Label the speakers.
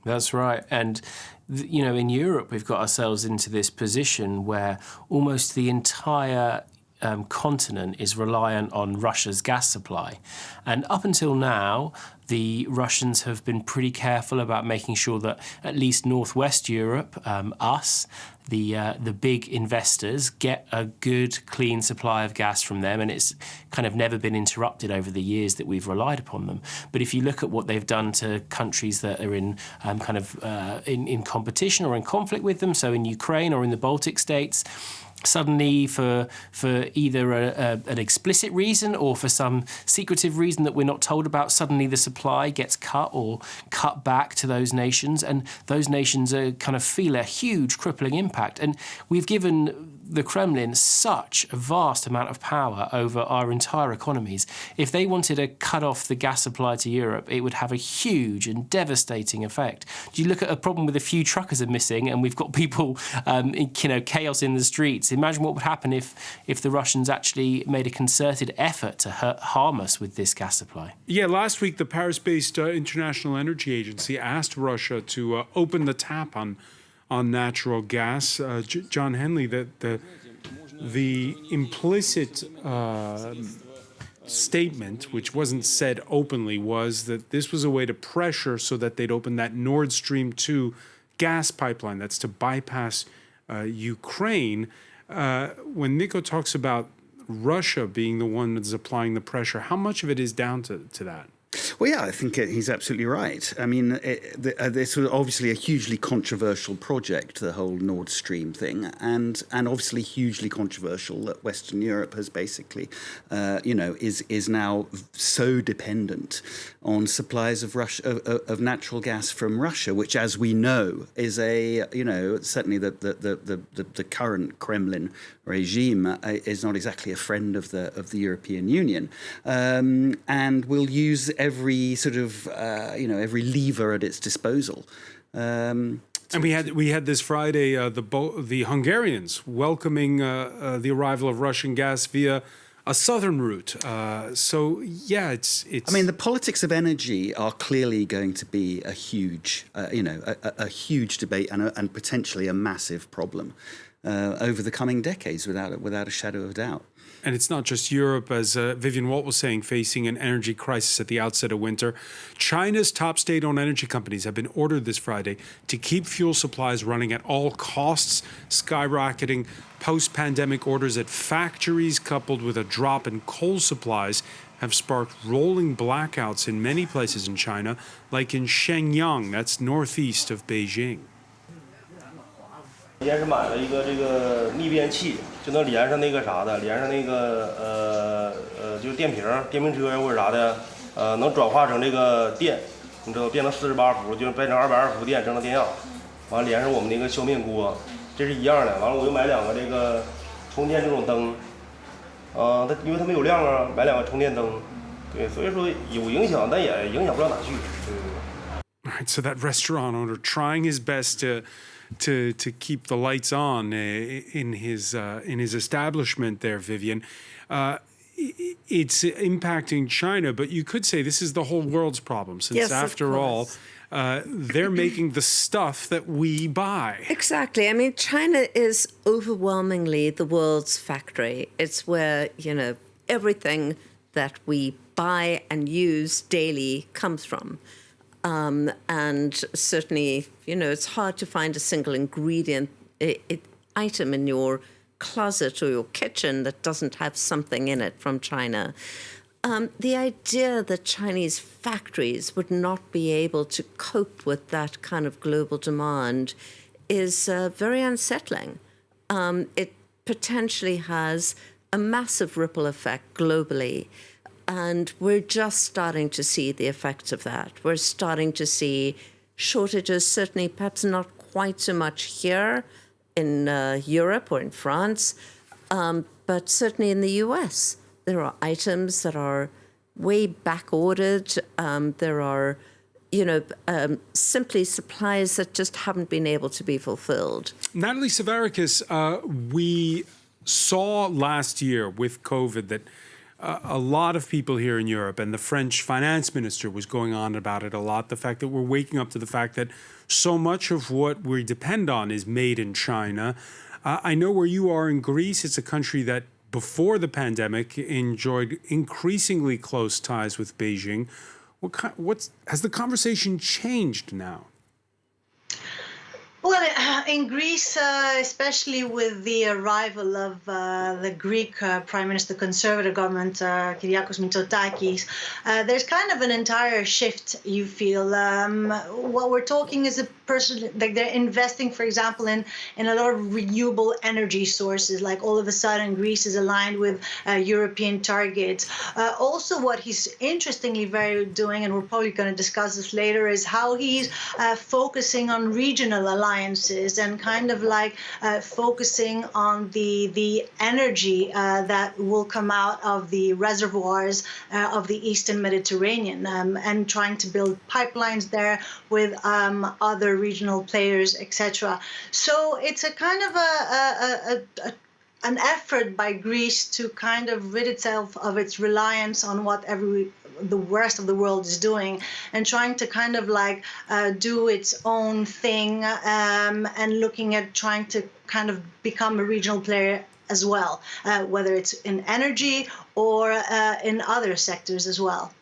Speaker 1: That's right. And, in Europe, we've got ourselves into this position where almost the entire continent is reliant on Russia's gas supply. And up until now, the Russians have been pretty careful about making sure that at least Northwest Europe, the big investors, get a good, clean supply of gas from them, and it's kind of never been interrupted over the years that we've relied upon them. But if you look at what they've done to countries that are in in competition or in conflict with them, so in Ukraine or in the Baltic states, suddenly for either an explicit reason or for some secretive reason that we're not told about, suddenly the supply gets cut or cut back to those nations, and those nations are kind of feel a huge crippling impact. And we've given the Kremlin such a vast amount of power over our entire economies. If they wanted to cut off the gas supply to Europe, it would have a huge and devastating effect. Do you look at a problem with a few truckers are missing and we've got people, chaos in the streets? Imagine what would happen if the Russians actually made a concerted effort to harm us with this gas supply.
Speaker 2: Yeah, last week the Paris-based International Energy Agency asked Russia to open the tap on natural gas. John Henley, the implicit statement, which wasn't said openly, was that this was a way to pressure so that they'd open that Nord Stream 2 gas pipeline. That's to bypass Ukraine. When Nico talks about Russia being the one that's applying the pressure, how much of it is down to that?
Speaker 3: Well, yeah, I think he's absolutely right. I mean, this was obviously a hugely controversial project, the whole Nord Stream thing, and obviously hugely controversial that Western Europe has basically, is now so dependent on supplies of natural gas from Russia, which, as we know, is certainly the current Kremlin regime is not exactly a friend of the European Union, and will use every sort of every lever at its disposal. And
Speaker 2: we had this Friday the Hungarians welcoming the arrival of Russian gas via a southern route. So yeah, it's.
Speaker 3: I mean, the politics of energy are clearly going to be a huge, a huge debate and potentially a massive problem over the coming decades, without a shadow of doubt.
Speaker 2: And it's not just Europe, as Vivienne Walt was saying, facing an energy crisis at the outset of winter. China's top state-owned energy companies have been ordered this Friday to keep fuel supplies running at all costs. Skyrocketing post-pandemic orders at factories, coupled with a drop in coal supplies, have sparked rolling blackouts in many places in China, like in Shenyang, that's northeast of Beijing.
Speaker 4: 先是买了一个这个逆变器，就能连上那个啥的，连上那个就是电瓶车呀或者啥的，能转化成这个电，你知道变成48伏，就变成220伏电，整成电压，完了连上我们那个消面锅，这是一样的。完了我又买2个这个充电这种灯，因为它没有亮啊，买2个充电灯，对，所以说有影响，但也影响不了哪去，对。
Speaker 2: Right, so that restaurant owner trying his best to keep the lights on in his establishment there, Vivienne. It's impacting China, but you could say this is the whole world's problem, since
Speaker 5: yes,
Speaker 2: after all, they're making the stuff that we buy.
Speaker 5: Exactly. I mean, China is overwhelmingly the world's factory. It's where, everything that we buy and use daily comes from. And certainly, it's hard to find a single ingredient item in your closet or your kitchen that doesn't have something in it from China. The idea that Chinese factories would not be able to cope with that kind of global demand is very unsettling. It potentially has a massive ripple effect globally. And we're just starting to see the effects of that. We're starting to see shortages, certainly perhaps not quite so much here in Europe or in France, but certainly in the US. There are items that are way back ordered. There are, simply supplies that just haven't been able to be fulfilled.
Speaker 2: Natalie Savarakis, we saw last year with COVID that a lot of people here in Europe, and the French finance minister was going on about it a lot, the fact that we're waking up to the fact that so much of what we depend on is made in China. I know where you are in Greece, it's a country that before the pandemic enjoyed increasingly close ties with Beijing. Has the conversation changed now?
Speaker 6: Well, in Greece, especially with the arrival of the Greek Prime Minister, Conservative government, Kyriakos Mitsotakis, there's kind of an entire shift, you feel. What we're talking is a person, like they're investing, for example, in a lot of renewable energy sources, like all of a sudden Greece is aligned with European targets. Also, what he's interestingly very doing, and we're probably going to discuss this later, is how he's focusing on regional alliances and kind of like focusing on the energy that will come out of the reservoirs of the Eastern Mediterranean, and trying to build pipelines there with other regional players, etc. So it's a kind of an effort by Greece to kind of rid itself of its reliance on what the rest of the world is doing, and trying to kind of like do its own thing, and looking at trying to kind of become a regional player as well, whether it's in energy or in other sectors as well.